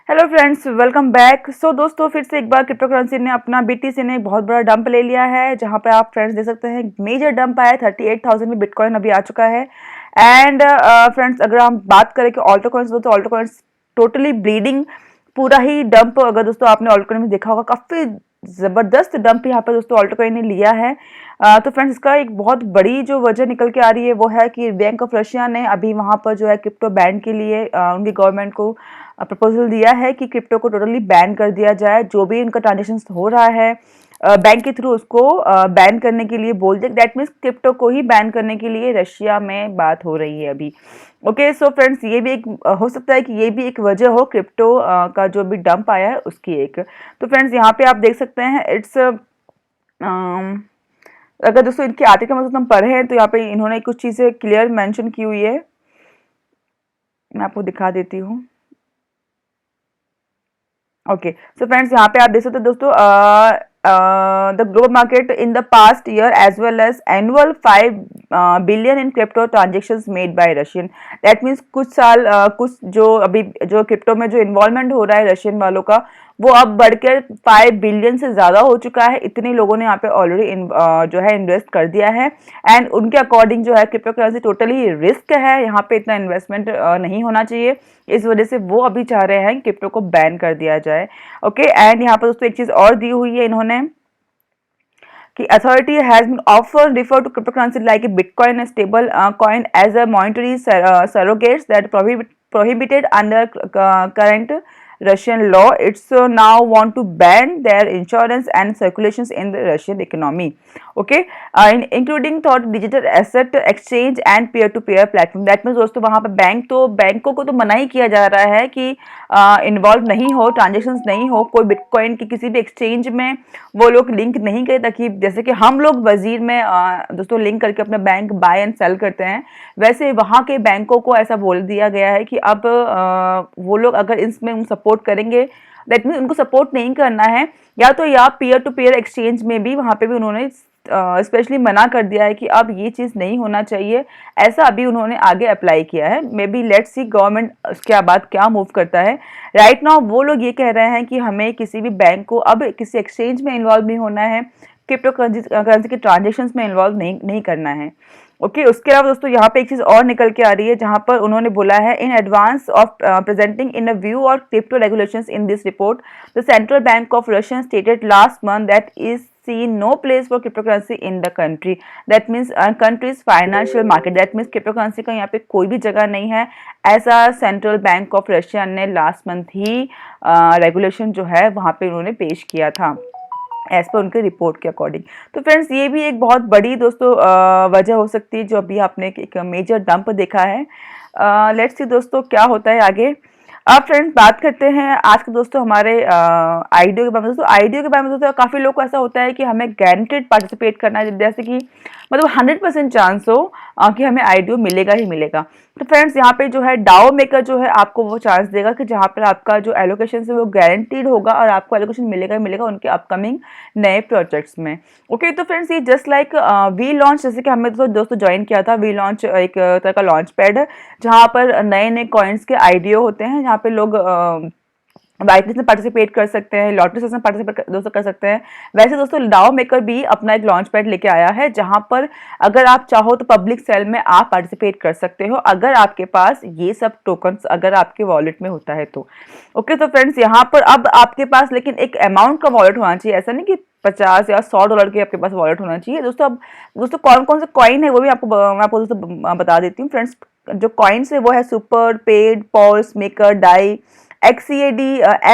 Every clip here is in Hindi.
Hello friends, welcome back. दोस्तों, फिर से एक बार क्रिप्टो करेंसी ने अपना बीटीसी ने एक बहुत बड़ा डंप ले लिया है, जहां पर आप फ्रेंड्स देख सकते हैं मेजर डंप आया है। 38,000 में बिटकॉइन अभी आ चुका है। एंड फ्रेंड्स, अगर हम बात करें कि ऑल्टो कॉइन्स, तो ऑल्टो कॉइन्स टोटली ब्लीडिंग, पूरा ही डंप। अगर दोस्तों आपने ऑल्टो कॉइन में देखा होगा, काफ़ी ज़बरदस्त डंप यहाँ पर दोस्तों ऑल्टो कॉइन ने लिया है। तो फ्रेंड्स, इसका एक बहुत बड़ी जो वजह निकल के आ रही है वो है कि बैंक ऑफ रशिया ने अभी वहाँ पर जो है क्रिप्टो बैन के लिए उनकी गवर्नमेंट को प्रपोजल दिया है कि क्रिप्टो को टोटली बैन कर दिया जाए। जो भी इनका ट्रांजेक्शन हो रहा है बैंक के थ्रू, उसको बैन करने के लिए बोल दे। दैट मीन्स क्रिप्टो को ही बैन करने के लिए रशिया में बात हो रही है अभी। ओके, सो फ्रेंड्स, ये भी एक हो सकता है कि ये भी एक वजह हो क्रिप्टो का जो भी डंप आया है उसकी एक। तो फ्रेंड्स, यहाँ पे आप देख सकते हैं इट्स अगर दोस्तों इनकी आर्टिकल का मतलब हम पढ़े हैं तो यहाँ पे इन्होंने कुछ चीज़ें क्लियर मेंशन की हुई है। मैं आपको दिखा देती हूँ। ओके, सो फ्रेंड्स, यहाँ पे आप देख सकते हैं दोस्तों, the global market in the past year as well as annual 5 billion in crypto transactions made by Russian. That means कुछ साल कुछ जो अभी जो क्रिप्टो में जो इन्वॉल्वमेंट हो रहा है रशियन वालों का, वो अब बढ़कर 5 बिलियन से ज़्यादा हो चुका है। इतने लोगों ने यहाँ पे ऑलरेडी जो है इन्वेस्ट कर दिया है। एंड उनके अकॉर्डिंग जो है क्रिप्टो करेंसी टोटली रिस्क है, यहाँ पे इतना इन्वेस्टमेंट नहीं होना चाहिए। इस वजह से वो अभी चाह रहे हैं कि क्रिप्टो को बैन कर दिया जाए। ओके, एंड यहाँ पर दोस्तों एक चीज़ और दी हुई है इन्होंने कि authority has been often referred to cryptocurrency like a Bitcoin, a stable coin, as a monetary surrogates that prohibited under current Russian law. It's now want to ban their insurance and circulations in the Russian economy. Okay, including thought digital asset exchange and peer to peer platform. That means दोस्तों वहाँ पे बैंकों को तो मना ही किया जा रहा है कि इन्वॉल्व नहीं हो, ट्रांजेक्शन्स नहीं हो, कोई बिटकॉइन की किसी भी एक्सचेंज में वो लोग लिंक नहीं करें, ताकि जैसे कि हम लोग वजीर में दोस्तों लिंक करके अपना बैंक बाय एंड सेल करते हैं, वैसे वहाँ के बैंकों को ऐसा बोल दिया गया है कि अब वो लोग अगर इसमें सपोर्ट करेंगे, दैट मीन्स उनको सपोर्ट नहीं करना है, या पीयर टू पीयर एक्सचेंज में भी वहाँ पे भी उन्होंने स्पेशली मना कर दिया है कि अब ये चीज़ नहीं होना चाहिए। ऐसा अभी उन्होंने आगे अप्लाई किया है। May be let's see government उसके बाद क्या मूव करता है। राइट नाउ वो लोग ये कह रहे हैं कि हमें किसी भी बैंक को अब किसी एक्सचेंज में इन्वॉल्व नहीं होना है, क्रिप्टो करेंसी के ट्रांजेक्शन्स में इन्वॉल्व नहीं करना है। ओके, उसके अलावा दोस्तों यहाँ पे एक चीज़ और निकल के आ रही है, जहाँ पर उन्होंने बोला है in advance of presenting in a view और crypto regulations in this report, the central bank of Russia stated last month that is see no place for cryptocurrency in the country. That means country's financial market. That means cryptocurrency का यहाँ पे कोई भी जगह नहीं है, ऐसा सेंट्रल बैंक ऑफ रशिया ने लास्ट मंथ ही रेगुलेशन जो है वहाँ पे उन्होंने पेश किया था एज पर उनके रिपोर्ट के अकॉर्डिंग। तो फ्रेंड्स, ये भी एक बहुत बड़ी दोस्तों वजह हो सकती है जो अभी आपने एक मेजर डंप देखा है। लेट्स सी दोस्तों क्या होता है आगे। अब फ्रेंड्स, बात करते हैं आज के दोस्तों हमारे आईडीओ के बारे में। दोस्तों आईडीओ के बारे में दोस्तों काफ़ी लोग को ऐसा होता है कि हमें गारंटेड पार्टिसिपेट करना है, जैसे कि मतलब 100% चांस हो कि हमें आईडीओ मिलेगा ही मिलेगा। तो फ्रेंड्स, यहाँ पे जो है डाओ मेकर जो है आपको वो चांस देगा कि जहाँ पर आपका जो एलोकेशन है वो गारंटीड होगा और आपको एलोकेशन मिलेगा ही मिलेगा उनके अपकमिंग नए प्रोजेक्ट्स में। ओके, तो फ्रेंड्स, ये जस्ट लाइक वी लॉन्च, जैसे कि हमने दोस्तों ज्वाइन किया था। वी लॉन्च एक तरह का लॉन्च पैड है जहाँ पर नए नए कॉइन्स के आईडीओ होते हैं, जहाँ पे लोग वाइट लिस्ट में पार्टिसिपेट कर सकते हैं, लॉटरी सेशन में पार्टिसिपेट दोस्तों कर सकते हैं। वैसे दोस्तों डाओ मेकर भी अपना एक लॉन्च पैड लेके आया है, जहां पर अगर आप चाहो तो पब्लिक सेल में आप पार्टिसिपेट कर सकते हो, अगर आपके पास ये सब टोकन्स अगर आपके वॉलेट में होता है तो। ओके, तो फ्रेंड्स, यहाँ पर अब आपके पास लेकिन एक अमाउंट का वॉलेट होना चाहिए, ऐसा नहीं कि 50 या $100 के आपके पास वॉलेट होना चाहिए। दोस्तों अब दोस्तों कौन कौन से कॉइन है वो भी मैं आपको दोस्तों बता देती हूँ। फ्रेंड्स, जो कॉइन्स है वो है Super, Paid, Pols, Maker, Dai, XCAD,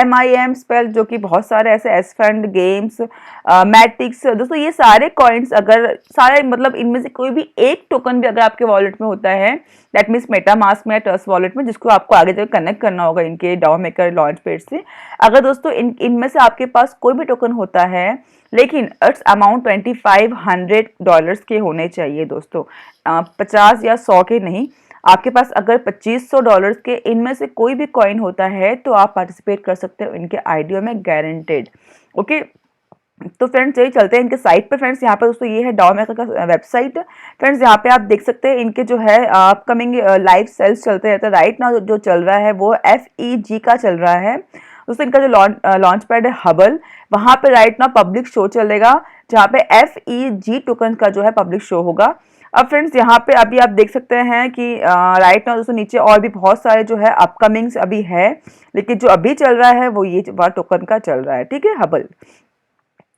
MIM Spell, जो कि बहुत सारे ऐसे एसफंड, गेम्स, मैट्रिक्स। दोस्तों ये सारे कॉइन्स अगर सारे मतलब इनमें से कोई भी एक टोकन भी अगर आपके वॉलेट में होता है, दैट मीन्स मेटामास्क में या ट्रस्ट वॉलेट में, जिसको आपको आगे जाकर कनेक्ट करना होगा इनके डाओ मेकर लॉन्च पेज से, अगर दोस्तों इनमें से आपके पास कोई भी टोकन होता है, लेकिन इट्स अमाउंट $2500 के होने चाहिए दोस्तों, 50 या 100 के नहीं। आपके पास अगर $2500 के इनमें से कोई भी कॉइन होता है तो आप पार्टिसिपेट कर सकते हो इनके आईडीओ में, गारंटेड। ओके, तो फ्रेंड्स यही चलते हैं इनके साइट पे। फ्रेंड्स यहाँ पे दोस्तों ये है डाओ मेकर का वेबसाइट। फ्रेंड्स यहाँ पे आप देख सकते हैं इनके जो है अपकमिंग लाइव सेल्स चलते रहते हैं। राइट नाउ जो चल रहा है वो FEG का चल रहा है दोस्तों। इनका जो लॉन्च पैड है हबल, वहाँ पे राइट नाउ पब्लिक शो चलेगा जहाँ पे FEG टोकन का जो है पब्लिक शो होगा। अब फ्रेंड्स यहाँ पे अभी आप देख सकते हैं कि राइट नाउ दोस्तों नीचे और भी बहुत सारे जो है अपकमिंग्स अभी है, लेकिन जो अभी चल रहा है वो ये टोकन का चल रहा है, ठीक है, हबल।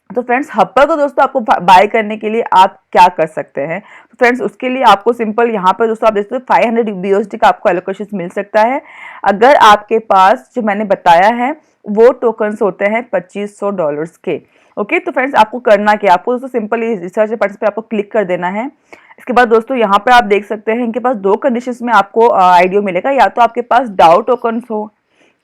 तो फ्रेंड्स हब्बल को दोस्तों आपको बाय करने के लिए आप क्या कर सकते हैं, तो फ्रेंड्स उसके लिए आपको सिंपल यहाँ पर दोस्तों आप देख सकते हैं 500 BUSD का आपको एलोकेशन मिल सकता है अगर आपके पास जो मैंने बताया है वो टोकन्स होते हैं $2500 के। ओके, तो फ्रेंड्स आपको करना क्या, आपको दोस्तों सिंपल रिसर्च बटन पे आपको क्लिक कर देना है। इसके बाद दोस्तों यहाँ पे आप देख सकते हैं इनके पास दो कंडीशंस में आपको आईडीओ मिलेगा, या तो आपके पास डाउ टोकन्स हो,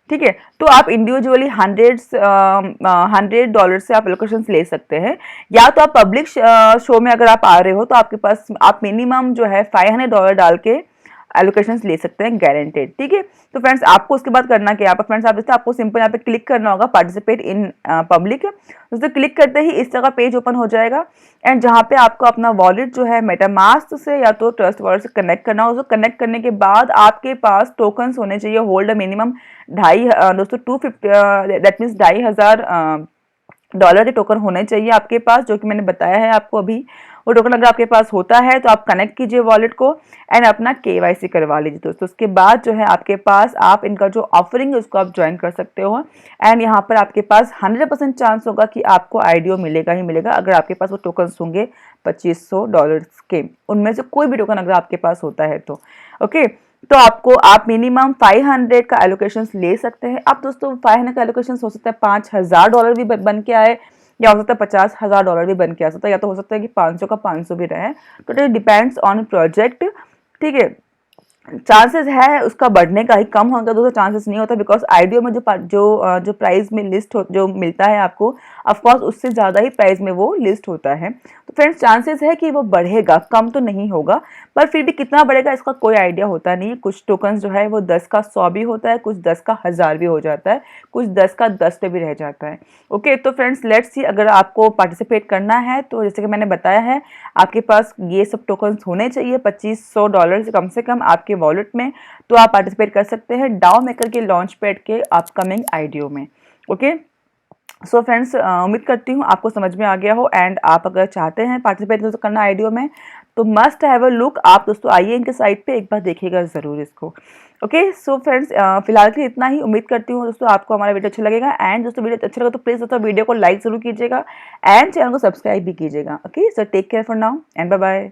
ठीक है, तो आप इंडिविजुअली $100 से आप एलोकेशन ले सकते हैं, या तो आप पब्लिक शो में अगर आप आ रहे हो तो आपके पास आप मिनिमम जो है $500 डाल के एलोकेशन ले सकते हैं गारंटेड, ठीक है। तो फ्रेंड्स आपको उसके बाद करना क्या है, फ्रेंड्स आप देखते हैं आपको सिंपल यहाँ पे क्लिक करना होगा पार्टिसिपेट इन पब्लिक। दोस्तों क्लिक करते ही इस तरह पेज ओपन हो जाएगा एंड जहाँ पे आपको अपना वॉलेट जो है मेटामास्क से या तो ट्रस्ट वॉलेट से कनेक्ट करना होगा। कनेक्ट करने के बाद आपके पास टोकन्स होने चाहिए होल्ड मिनिमम दोस्तों 250 दैट मीन्स $2500 के टोकन होने चाहिए आपके पास, जो कि मैंने बताया है आपको अभी। वो टोकन अगर आपके पास होता है तो आप कनेक्ट कीजिए वॉलेट को एंड अपना KYC करवा लीजिए दोस्तों। उसके बाद जो है आपके पास आप इनका जो ऑफरिंग है उसको आप ज्वाइन कर सकते हो एंड यहाँ पर आपके पास 100% चांस होगा कि आपको आईडीओ मिलेगा ही मिलेगा अगर आपके पास वो टोकन्स होंगे $2500 के, उनमें से कोई भी टोकन अगर आपके पास होता है तो। ओके, तो आप मिनिमम 500 का एलोकेशन ले सकते हैं। अब दोस्तों 500 का एलोकेशन हो सकता है $5000 भी बन के आए, या हो सकता है $50,000 भी बन के आ सकता है, या तो हो सकता है कि 500 का 500 भी रहे, तो इट डिपेंड्स ऑन प्रोजेक्ट, ठीक है। चांसेस है उसका बढ़ने का ही, कम होने का दोस्तों चांसेस नहीं होता, बिकॉज आईडीओ में जो प्राइस में लिस्ट जो मिलता है आपको, ऑफ कोर्स उससे ज़्यादा ही प्राइस में वो लिस्ट होता है। तो फ्रेंड्स चांसेस है कि वो बढ़ेगा, कम तो नहीं होगा, पर फिर भी कितना बढ़ेगा इसका कोई आइडिया होता नहीं है। कुछ टोकन्स जो है वो 10 का 100 भी होता है, कुछ 10 का 1000 भी हो जाता है, कुछ 10 का 10 पे भी रह जाता है। ओके, तो फ्रेंड्स लेट्स सी, अगर आपको पार्टिसिपेट करना है तो जैसे कि मैंने बताया है आपके पास ये सब टोकन्स होने चाहिए $2500 से कम आपके वॉलेट में, तो आप पार्टिसिपेट कर सकते हैं डाओ मेकर के लॉन्च पैड के अपकमिंग आईडीओ में। ओके, सो फ्रेंड्स उम्मीद करती हूँ आपको समझ में आ गया हो एंड आप अगर चाहते हैं पार्टिसिपेट दोस्तों करना आईडीओ में तो मस्ट हैव अ लुक, आप दोस्तों आइए इनके साइट पे एक बार देखिएगा ज़रूर इसको। ओके, सो फ्रेंड्स फिलहाल के लिए इतना ही। उम्मीद करती हूँ दोस्तों आपको हमारा वीडियो अच्छा लगेगा एंड दोस्तों वीडियो अच्छा लगा तो प्लीज़ दोस्तों वीडियो को लाइक ज़रूर कीजिएगा एंड चैनल को सब्सक्राइब भी कीजिएगा। Okay, so take care for now and bye bye.